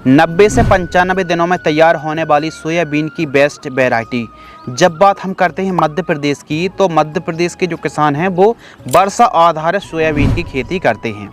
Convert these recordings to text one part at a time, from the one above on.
90 से 95 दिनों में तैयार होने वाली सोयाबीन की बेस्ट वैरायटी। जब बात हम करते हैं मध्य प्रदेश की, तो मध्य प्रदेश के जो किसान हैं वो वर्षा आधारित सोयाबीन की खेती करते हैं।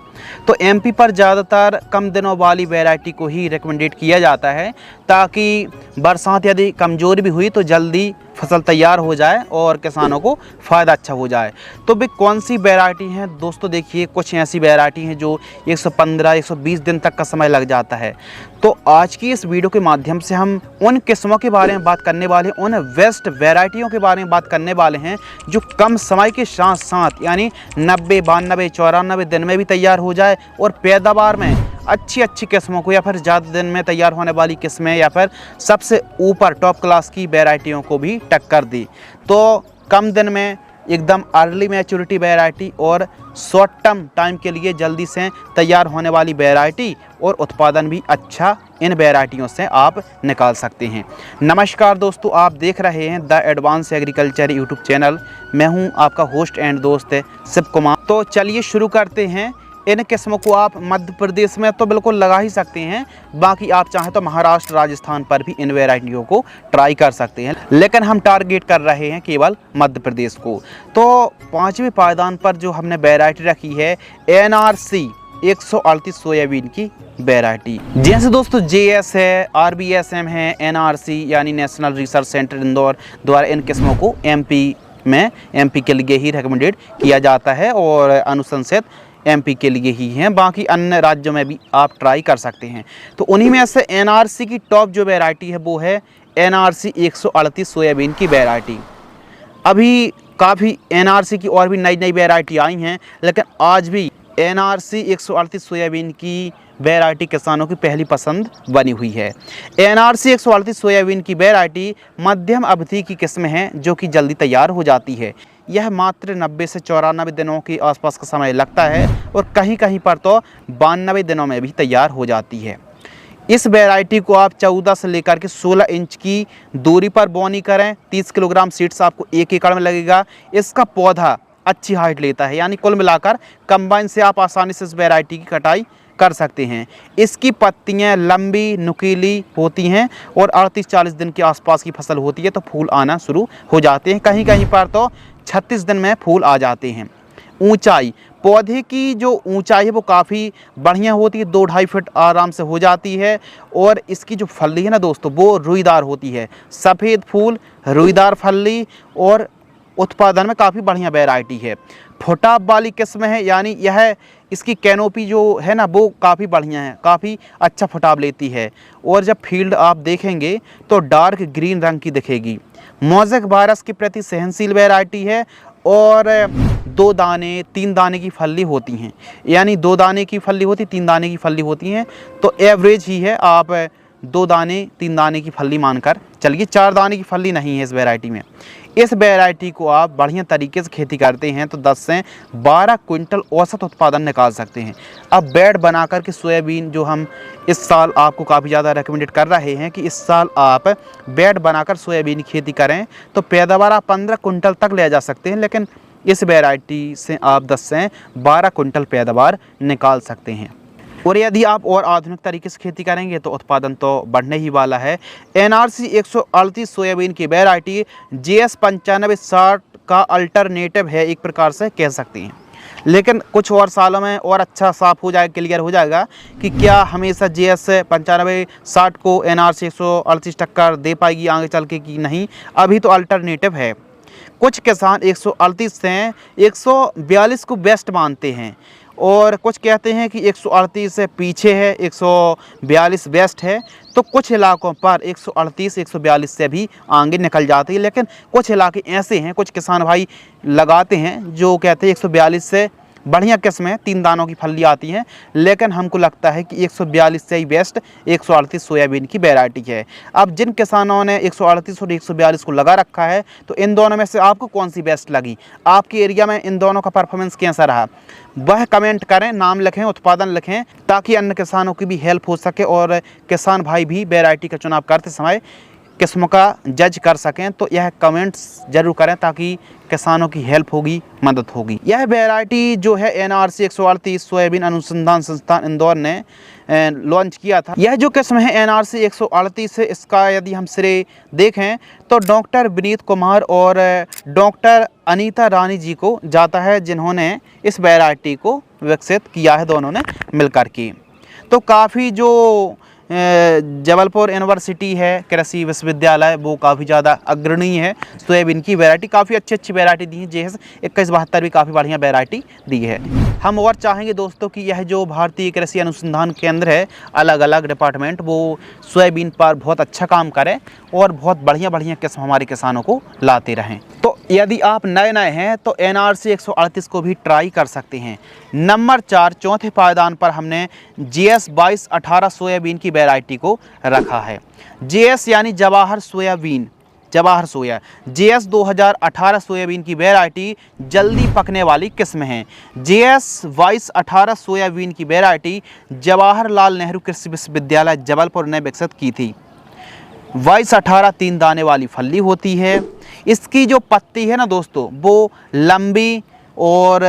तो एमपी पर ज़्यादातर कम दिनों वाली वैरायटी को ही रिकमेंडेड किया जाता है, ताकि बरसात यदि कमज़ोर भी हुई तो जल्दी फसल तैयार हो जाए और किसानों को फ़ायदा अच्छा हो जाए। तो भी कौन सी वैरायटी हैं दोस्तों, देखिए कुछ ऐसी वैरायटी हैं जो 115-120 दिन तक का समय लग जाता है। तो आज की इस वीडियो के माध्यम से हम उन किस्मों के बारे में बात करने वाले हैं, उन बेस्ट वैरायटियों के बारे में बात करने वाले हैं जो कम समय के साथ साथ यानी 90, 92, 94 दिन में भी तैयार हो जाए और पैदावार में अच्छी किस्मों को या फिर ज़्यादा दिन में तैयार होने वाली किस्में या फिर सबसे ऊपर टॉप क्लास की वैरायटियों को भी टक्कर दी। तो कम दिन में एकदम अर्ली मैच्योरिटी वैरायटी और शॉर्ट टर्म टाइम के लिए जल्दी से तैयार होने वाली वैरायटी और उत्पादन भी अच्छा इन वैरायटियों से आप निकाल सकते हैं। नमस्कार दोस्तों, आप देख रहे हैं the advance agriculture YouTube channel. मैं हूं आपका होस्ट एंड दोस्त शिव कुमार। तो चलिए शुरू करते हैं। इन किस्मों को आप मध्य प्रदेश में तो बिल्कुल लगा ही सकते हैं, बाकी आप चाहें तो महाराष्ट्र, राजस्थान पर भी इन वैरायटियों को ट्राई कर सकते हैं, लेकिन हम टारगेट कर रहे हैं केवल मध्य प्रदेश को। तो पांचवें पायदान पर जो हमने वैरायटी रखी है NRC 138 सोयाबीन की वैरायटी। जैसे दोस्तों JS है, RBSM है, NRC यानी नेशनल रिसर्च सेंटर इंदौर द्वारा इन किस्मों को MP के लिए ही रिकमेंडेड किया जाता है और अनुशंसित MP के लिए ही हैं, बाकी अन्य राज्यों में भी आप ट्राई कर सकते हैं। तो उन्हीं में से NRC की टॉप जो वैरायटी है वो है NRC 138 सोयाबीन की वैरायटी। अभी काफ़ी NRC की और भी नई वैरायटी आई हैं, लेकिन आज भी NRC 138 सोयाबीन की वैरायटी किसानों की पहली पसंद बनी हुई है। NRC 138 सोयाबीन की वैरायटी मध्यम अवधि की किस्म है जो कि जल्दी तैयार हो जाती है। यह मात्र 90 से 94 दिनों के आसपास का समय लगता है और कहीं कहीं पर तो 92 दिनों में भी तैयार हो जाती है। इस वैरायटी को आप 14 से लेकर के 16 इंच की दूरी पर बोनी करें। 30 किलोग्राम सीड्स आपको 1 एकड़ में लगेगा। इसका पौधा अच्छी हाइट लेता है, यानी कुल मिलाकर कंबाइन से आप आसानी से इस वैरायटी की कटाई कर सकते हैं। इसकी पत्तियां लंबी नुकीली होती हैं और 38-40 दिन के आसपास की फसल होती है तो फूल आना शुरू हो जाते हैं। कहीं कहीं पर तो 36 दिन में फूल आ जाते हैं। ऊंचाई, पौधे की जो ऊंचाई है वो काफ़ी बढ़िया होती है, 2-2.5 फीट आराम से हो जाती है। और इसकी जो फली है ना दोस्तों, वो रुईदार होती है, सफ़ेद फूल, रुईदार फली और उत्पादन में काफ़ी बढ़िया वैरायटी है। फुटाव वाली किस्म है, यानी यह इसकी कैनोपी जो है ना वो काफ़ी बढ़िया है, काफ़ी अच्छा फुटाव लेती है और जब फील्ड आप देखेंगे तो डार्क ग्रीन रंग की दिखेगी। मोज़ेक वायरस के प्रति सहनशील वैरायटी है और 2 दाने 3 दाने की फली होती हैं, यानी 2 दाने की फली होती, 3 दाने की फली होती हैं, तो एवरेज ही है। आप 2 दाने 3 दाने की फली मानकर चलिए, 4 दाने की फली नहीं है इस वैरायटी में। इस वैरायटी को आप बढ़िया तरीके से खेती करते हैं तो 10 से 12 क्विंटल औसत उत्पादन निकाल सकते हैं। अब बेड बनाकर के सोयाबीन जो हम इस साल आपको काफ़ी ज़्यादा रिकमेंडेड कर रहे हैं कि इस साल आप बेड बनाकर सोयाबीन की खेती करें तो पैदावार आप 15 क्विंटल तक ले जा सकते हैं, लेकिन इस वैरायटी से आप 10 से 12 क्विंटल पैदावार निकाल सकते हैं। और यदि आप और आधुनिक तरीके से खेती करेंगे तो उत्पादन तो बढ़ने ही वाला है। NRC 138 सोयाबीन की वैरायटी JS 9560 का अल्टरनेटिव है, एक प्रकार से कह सकते हैं। लेकिन कुछ और सालों में और अच्छा साफ हो जाएगा, क्लियर हो जाएगा कि क्या हमेशा JS 9560 को NRC 138 टक्कर दे पाएगी आगे चल के कि नहीं। अभी तो अल्टरनेटिव है। कुछ किसान 138 से 142 को बेस्ट मानते हैं और कुछ कहते हैं कि 138 से पीछे है, 142 बेस्ट है। तो कुछ इलाकों पर 138 142 से भी आगे निकल जाती है, लेकिन कुछ इलाके ऐसे हैं, कुछ किसान भाई लगाते हैं जो कहते हैं 142 से बढ़िया किस्में 3 दानों की फली आती हैं, लेकिन हमको लगता है कि 142 से ही बेस्ट 138 सोयाबीन की वैरायटी है। अब जिन किसानों ने 138 और 142 को लगा रखा है तो इन दोनों में से आपको कौन सी बेस्ट लगी, आपके एरिया में इन दोनों का परफॉर्मेंस कैसा रहा, वह कमेंट करें, नाम लिखें, उत्पादन लिखें, ताकि अन्य किसानों की भी हेल्प हो सके और किसान भाई भी वैरायटी का चुनाव करते समय किस्मों का जज कर सकें। तो यह कमेंट्स जरूर करें ताकि किसानों की हेल्प होगी, मदद होगी। यह वैरायटी जो है NRC 138 सोयाबीन अनुसंधान संस्थान इंदौर ने लॉन्च किया था। यह जो किस्म है NRC 138 है, इसका यदि हम सिरे देखें तो डॉक्टर विनीत कुमार और डॉक्टर अनीता रानी जी को जाता है, जिन्होंने इस वैरायटी को विकसित किया है, दोनों ने मिलकर के। तो काफ़ी जो जबलपुर यूनिवर्सिटी है कृषि विश्वविद्यालय, वो काफ़ी ज़्यादा अग्रणी है। सोयाबीन की वैरायटी काफ़ी अच्छी वैरायटी दी है। JS 2172 भी काफ़ी बढ़िया वैरायटी दी है। हम और चाहेंगे दोस्तों कि यह जो भारतीय कृषि अनुसंधान केंद्र है, अलग अलग डिपार्टमेंट, वो सोयाबीन पर बहुत अच्छा काम करें और बहुत बढ़िया किस्म हमारे किसानों को लाते रहें। तो यदि आप नए हैं तो NRC 138 को भी ट्राई कर सकते हैं। नंबर 4 चौथे पायदान पर हमने JS 2218 सोयाबीन की वैरायटी को रखा है। JS यानी जवाहर सोयाबीन, जवाहर सोया। JS 2018 सोयाबीन की वैरायटी जल्दी पकने वाली किस्म है। JS 2218 सोयाबीन की वैरायटी जवाहरलाल नेहरू कृषि विश्वविद्यालय जबलपुर ने विकसित की थी। 2218 3 दाने वाली फली होती है। इसकी जो पत्ती है ना दोस्तों, वो लंबी और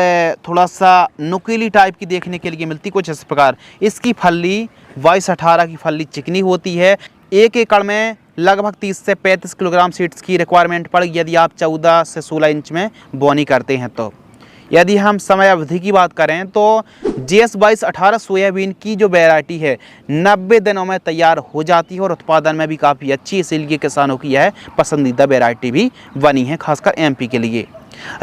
थोड़ा सा नुकीली टाइप की देखने के लिए मिलती, कुछ इस प्रकार। इसकी फली 2218 की फली चिकनी होती है। 1 एकड़ में लगभग 30 से 35 किलोग्राम सीड्स की रिक्वायरमेंट पड़ेगी यदि आप 14 से 16 इंच में बोनी करते हैं। तो यदि हम समय अवधि की बात करें तो JS 2218 सोयाबीन की जो वैरायटी है 90 दिनों में तैयार हो जाती है और उत्पादन में भी काफ़ी अच्छी, इसीलिए किसानों की यह पसंदीदा वैरायटी भी बनी है, खासकर MP के लिए।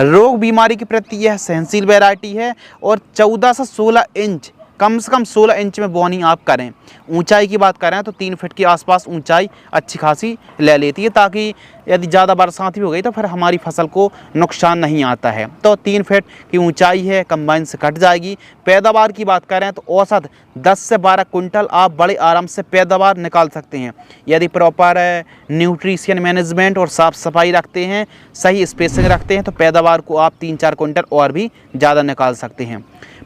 रोग बीमारी के प्रति यह सहनशील वैरायटी है और 14 से 16 इंच, कम से कम 16 इंच में बोनी आप करें। ऊंचाई की बात करें तो 3 फीट के आसपास ऊंचाई अच्छी खासी ले लेती है, ताकि यदि ज़्यादा बरसात भी हो गई तो फिर हमारी फसल को नुकसान नहीं आता है। तो 3 फीट की ऊंचाई है, कंबाइन से कट जाएगी। पैदावार की बात करें तो औसत 10 से 12 कुंटल आप बड़े आराम से पैदावार निकाल सकते हैं यदि प्रॉपर न्यूट्रिशन मैनेजमेंट और साफ़ सफाई रखते हैं, सही स्पेसिंग रखते हैं, तो पैदावार को आप 3-4 कुंटल और भी ज़्यादा निकाल सकते हैं।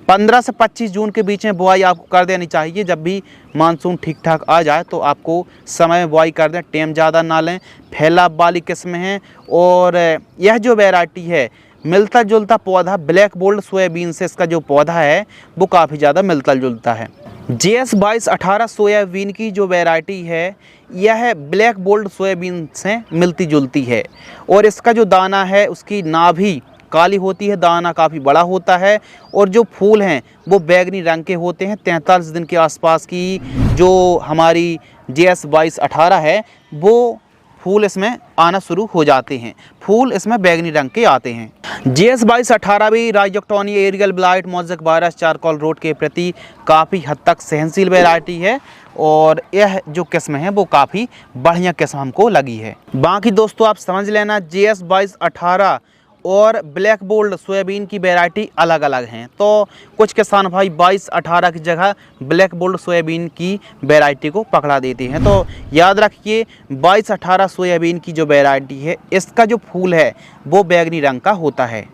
15 से 25 जून के बीच में बुआई आपको कर देनी चाहिए। जब भी मानसून ठीक ठाक आ जाए तो आपको समय में बुआई कर दें, टेम ज़्यादा ना लें। फैलाव वाली किस्म है और यह जो वैरायटी है मिलता जुलता पौधा ब्लैक बोल्ड सोयाबीन से, इसका जो पौधा है वो काफ़ी ज़्यादा मिलता जुलता है। JS 2218 सोयाबीन की जो वैरायटी है यह ब्लैक बोल्ड सोयाबीन से मिलती जुलती है और इसका जो दाना है उसकी नाभि काली होती है, दाना काफ़ी बड़ा होता है और जो फूल हैं वो बैगनी रंग के होते हैं। 43 दिन के आसपास की जो हमारी JS 2218 है वो फूल इसमें आना शुरू हो जाते हैं, फूल इसमें बैगनी रंग के आते हैं। JS 2218 भी rhizoctonia, aerial blight, mosaic virus, charcoal rot के प्रति काफ़ी हद तक सहनशील वैरायटी है और यह जो किस्म है वो काफ़ी बढ़िया किस्म हमको लगी है। बाकी दोस्तों आप समझ लेना, JS 2218 और ब्लैक बोल्ड सोयाबीन की वैरायटी अलग अलग हैं। तो कुछ किसान भाई 2218 की जगह ब्लैक बोल्ड सोयाबीन की वैरायटी को पकड़ा देते हैं। तो याद रखिए 2218 सोयाबीन की जो वैरायटी है इसका जो फूल है वो बैगनी रंग का होता है।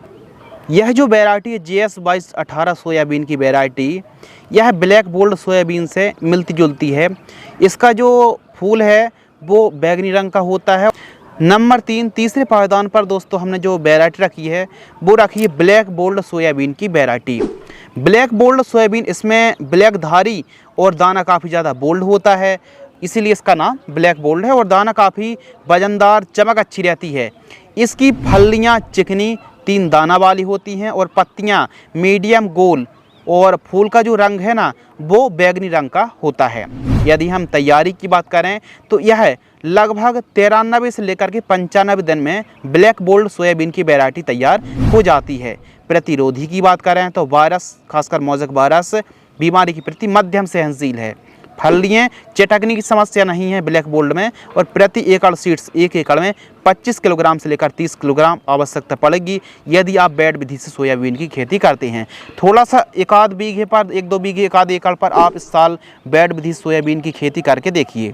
यह जो वैरायटी है JS 2218 सोयाबीन की वैरायटी, यह ब्लैक बोल्ड सोयाबीन से मिलती जुलती है। इसका जो फूल है वो बैगनी रंग का होता है। नंबर 3 तीसरे पायदान पर दोस्तों हमने जो वैरायटी रखी है वो रखी है ब्लैक बोल्ड सोयाबीन की वैरायटी। ब्लैक बोल्ड सोयाबीन, इसमें ब्लैक धारी और दाना काफ़ी ज़्यादा बोल्ड होता है, इसीलिए इसका नाम ब्लैक बोल्ड है और दाना काफ़ी वजनदार, चमक अच्छी रहती है। इसकी फलियाँ चिकनी 3 दाना वाली होती हैं और पत्तियाँ मीडियम गोल और फूल का जो रंग है ना वो बैगनी रंग का होता है। यदि हम तैयारी की बात करें तो यह लगभग 93 से लेकर के 95 दिन में ब्लैक बोल्ड सोयाबीन की वैरायटी तैयार हो जाती है। प्रतिरोधी की बात करें तो वायरस, खासकर मोज़ेक वायरस बीमारी के प्रति मध्यम सहनशील है। फलियाँ चटकने की समस्या नहीं है ब्लैक बोल्ड में और प्रति एकड़ सीड्स 1 एकड़ में 25 किलोग्राम से लेकर 30 किलोग्राम आवश्यकता पड़ेगी यदि आप बेड विधि से सोयाबीन की खेती करते हैं। थोड़ा सा एक आध बीघे पर, 1-2 बीघे, 1 एकड़ पर आप इस साल बेड विधि सोयाबीन की खेती करके देखिए।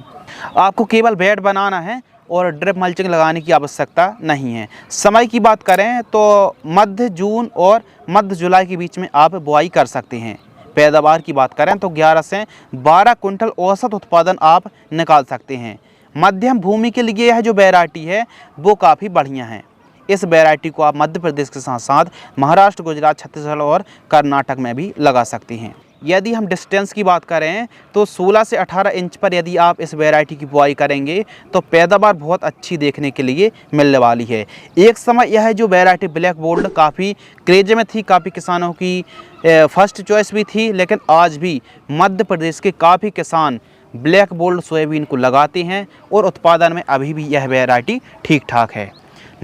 आपको केवल बेड बनाना है और ड्रिप मल्चिंग लगाने की आवश्यकता नहीं है। समय की बात करें तो मध्य जून और मध्य जुलाई के बीच में आप बुआई कर सकते हैं। पैदावार की बात करें तो 11 से 12 कुंटल औसत उत्पादन आप निकाल सकते हैं। मध्यम भूमि के लिए यह जो वैरायटी है वो काफ़ी बढ़िया है। इस वैरायटी को आप मध्य प्रदेश के साथ साथ महाराष्ट्र, गुजरात, छत्तीसगढ़ और कर्नाटक में भी लगा सकते हैं। यदि हम डिस्टेंस की बात करें तो 16 से 18 इंच पर यदि आप इस वैरायटी की बुआई करेंगे तो पैदावार बहुत अच्छी देखने के लिए मिलने वाली है। एक समय यह जो वैरायटी ब्लैक गोल्ड काफ़ी क्रेज में थी, काफ़ी किसानों की फर्स्ट चॉइस भी थी, लेकिन आज भी मध्य प्रदेश के काफ़ी किसान ब्लैक गोल्ड सोयाबीन को लगाते हैं और उत्पादन में अभी भी यह वैरायटी ठीक ठाक है।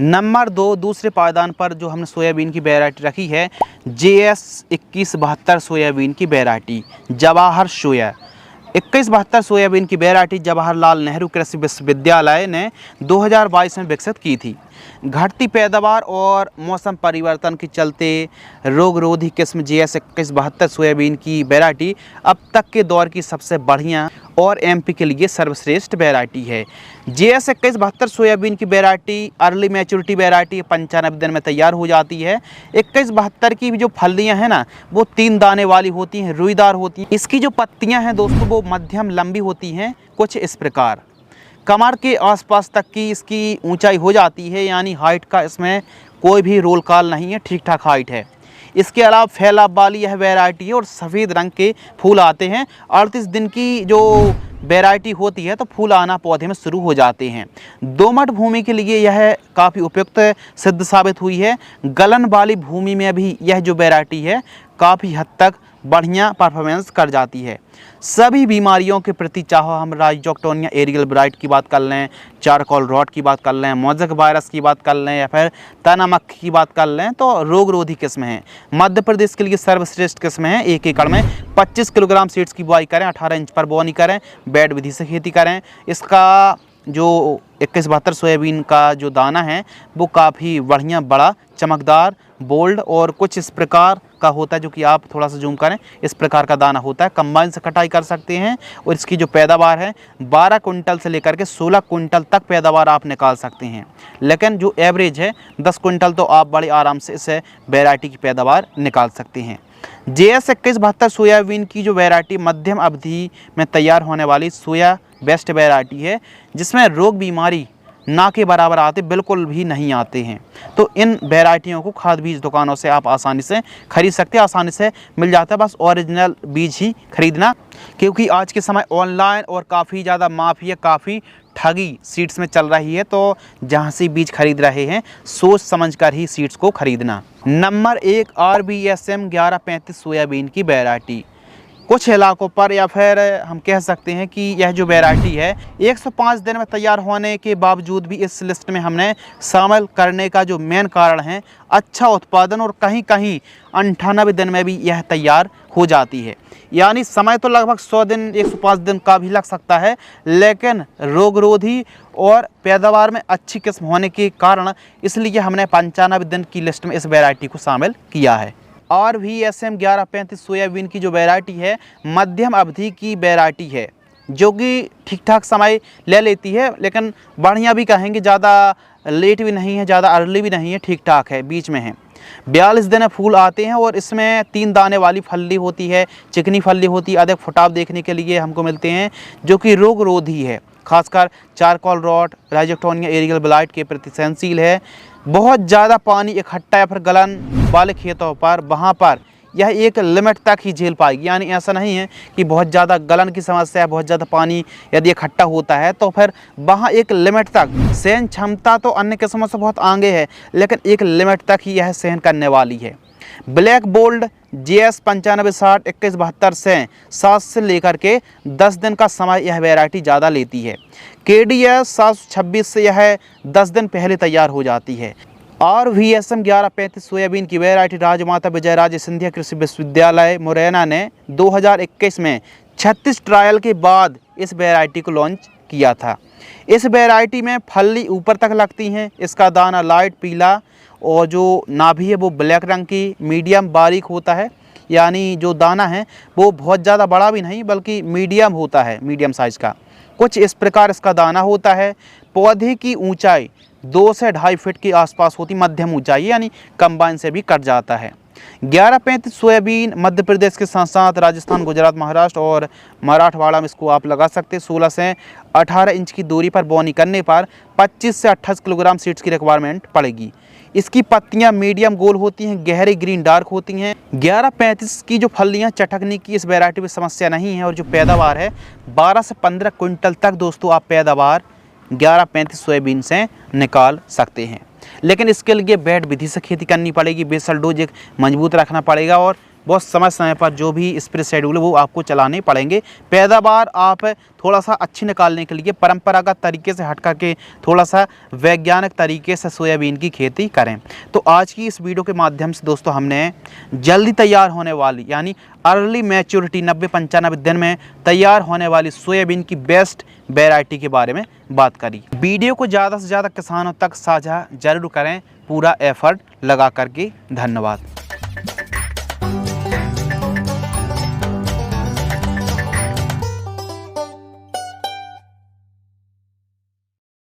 नंबर 2 दूसरे पायदान पर जो हमने सोयाबीन की वैरायटी रखी है JS 2172 सोयाबीन की वैरायटी जवाहर सोया। 2172 सोयाबीन की वैरायटी जवाहरलाल नेहरू कृषि विश्वविद्यालय ने 2022 में विकसित की थी। घटती पैदावार और मौसम परिवर्तन के चलते रोगरोधी किस्म JS 2172 सोयाबीन की वैरायटी अब तक के दौर की सबसे बढ़िया और MP के लिए सर्वश्रेष्ठ वैरायटी है। JS 2172 सोयाबीन की वैरायटी अर्ली मैच्योरिटी वैरायटी 95 दिन में तैयार हो जाती है। 2172 की जो फलियां हैं ना वो 3 दाने वाली होती हैं, रुईदार होती हैं। इसकी जो पत्तियां हैं दोस्तों वो मध्यम लंबी होती हैं, कुछ इस प्रकार कमर के आसपास तक की इसकी ऊंचाई हो जाती है, यानी हाइट का इसमें कोई भी रोल कॉल नहीं है, ठीक ठाक हाइट है। इसके अलावा फैलाव वाली यह वैरायटी है और सफ़ेद रंग के फूल आते हैं। 38 दिन की जो वैरायटी होती है तो फूल आना पौधे में शुरू हो जाते हैं। दोमट भूमि के लिए यह काफ़ी उपयुक्त सिद्ध साबित हुई है। गलन वाली भूमि में भी यह जो वैरायटी है काफ़ी हद तक बढ़िया परफॉर्मेंस कर जाती है। सभी बीमारियों के प्रति, चाहे हम राइजोक्टोनिया एरियल ब्राइट की बात कर लें, चारकोल रॉट की बात कर लें, मोज़ेक वायरस की बात कर लें या फिर तना मक्खी की बात कर लें, तो रोगरोधी किस्म है। मध्य प्रदेश के लिए सर्वश्रेष्ठ किस्म है। 1 एकड़ में 25 किलोग्राम सीड्स की बुआई करें, 18 इंच पर बोनी करें, बेड विधि से खेती करें। इसका जो 2172 सोयाबीन का जो दाना है वो काफ़ी बढ़िया, बड़ा, चमकदार, बोल्ड और कुछ इस प्रकार का होता है, जो कि आप थोड़ा सा जूम करें, इस प्रकार का दाना होता है। कंबाइन से कटाई कर सकते हैं और इसकी जो पैदावार है 12 कुंटल से लेकर के 16 कुंटल तक पैदावार आप निकाल सकते हैं, लेकिन जो एवरेज है 10 कुंटल तो आप बड़े आराम से इस वैरायटी की पैदावार निकाल सकते हैं। JS 2172 सोयाबीन की जो वैरायटी मध्यम अवधि में तैयार होने वाली सोया बेस्ट वैरायटी है, जिसमें रोग बीमारी ना के बराबर आते बिल्कुल भी नहीं आते हैं। तो इन वैरायटियों को खाद बीज दुकानों से आप आसानी से खरीद सकते हैं, आसानी से मिल जाता है। बस ओरिजिनल बीज ही खरीदना, क्योंकि आज के समय ऑनलाइन और काफ़ी ज़्यादा माफिया, काफ़ी ठगी सीड्स में चल रही है, तो जहाँ से बीज खरीद रहे हैं सोच समझकर ही सीड्स को खरीदना। नंबर 1 RBSM 1135 सोयाबीन की वैरायटी। कुछ इलाकों पर या फिर हम कह सकते हैं कि यह जो वैरायटी है 105 दिन में तैयार होने के बावजूद भी इस लिस्ट में हमने शामिल करने का जो मेन कारण है अच्छा उत्पादन, और कहीं कहीं 98 दिन में भी यह तैयार हो जाती है। यानी समय तो लगभग 100 दिन 105 दिन का भी लग सकता है, लेकिन रोगरोधी और पैदावार में अच्छी किस्म होने के कारण इसलिए हमने 95 दिन की लिस्ट में इस वैरायटी को शामिल किया है। RBSM 1135 सोयाबीन की जो वैरायटी है मध्यम अवधि की वैरायटी है, जो कि ठीक ठाक समय ले लेती है, लेकिन बढ़िया भी कहेंगे, ज़्यादा लेट भी नहीं है, ज़्यादा अर्ली भी नहीं है, ठीक ठाक है, बीच में है। 42 दिन फूल आते हैं और इसमें 3 दाने वाली फल्ली होती है, चिकनी फल्ली होती है, अधिक फुटाव देखने के लिए हमको मिलते हैं, जो कि रोगरोधी है, खासकर charcoal rot, Rhizoctonia aerial blight के प्रति सहनशील है। बहुत ज़्यादा पानी इकट्ठा या फिर गलन वाले खेतों पर वहाँ पर यह एक लिमिट तक ही झेल पाएगी, यानी ऐसा नहीं है कि बहुत ज़्यादा गलन की समस्या है, बहुत ज़्यादा पानी यदि इकट्ठा होता है तो फिर वहाँ एक लिमिट तक सहन क्षमता तो अन्य किस्मों से बहुत आगे है, लेकिन एक लिमिट तक ही यह सहन करने वाली है। ब्लैक गोल्ड JS 9560 2172 से 7 से लेकर के 10 दिन का समय यह वैरायटी ज़्यादा लेती है। KDS 726 से यह 10 दिन पहले तैयार हो जाती है। RBSM 1135 सोयाबीन की वैरायटी राजमाता विजयराजे सिंधिया कृषि विश्वविद्यालय मुरैना ने 2021 में 36 ट्रायल के बाद इस वैरायटी को लॉन्च किया था। इस वैरायटी में फली ऊपर तक लगती हैं, इसका दाना लाइट पीला और जो नाभि है वो ब्लैक रंग की मीडियम बारीक होता है, यानी जो दाना है वो बहुत ज़्यादा बड़ा भी नहीं बल्कि मीडियम होता है, मीडियम साइज़ का, कुछ इस प्रकार इसका दाना होता है। पौधे की ऊंचाई 2 से 2.5 फीट के आसपास होती, मध्यम ऊंचाई, यानी कंबाइन से भी कट जाता है। 1135 सोयाबीन मध्य प्रदेश के साथ साथ राजस्थान, गुजरात, महाराष्ट्र और मराठवाड़ा में इसको आप लगा सकते हैं। 16 से 18 इंच की दूरी पर बोनी करने पर 25 से 28 किलोग्राम सीड्स की रिक्वायरमेंट पड़ेगी। इसकी पत्तियां मीडियम गोल होती हैं, गहरी ग्रीन डार्क होती हैं। 1135 की जो फलियां चटकने की इस वैरायटी में समस्या नहीं है और जो पैदावार है 12 से 15 क्विंटल तक दोस्तों आप पैदावार 1135 सोयाबीन से निकाल सकते हैं। लेकिन इसके लिए बेड विधि से खेती करनी पड़ेगी, बेसल डोज एक मजबूत रखना पड़ेगा और बहुत समय समय पर जो भी स्प्रे शेड्यूल है वो आपको चलाने पड़ेंगे। पैदावार आप थोड़ा सा अच्छी निकालने के लिए परंपरागत तरीके से हट करके थोड़ा सा वैज्ञानिक तरीके से सोयाबीन की खेती करें। तो आज की इस वीडियो के माध्यम से दोस्तों हमने जल्दी तैयार होने वाली यानी अर्ली मैच्योरिटी 90-95 दिन में तैयार होने वाली सोयाबीन की बेस्ट वैरायटी के बारे में बात करी। वीडियो को ज़्यादा से ज़्यादा किसानों तक साझा जरूर करें, पूरा एफर्ट लगा करके। धन्यवाद।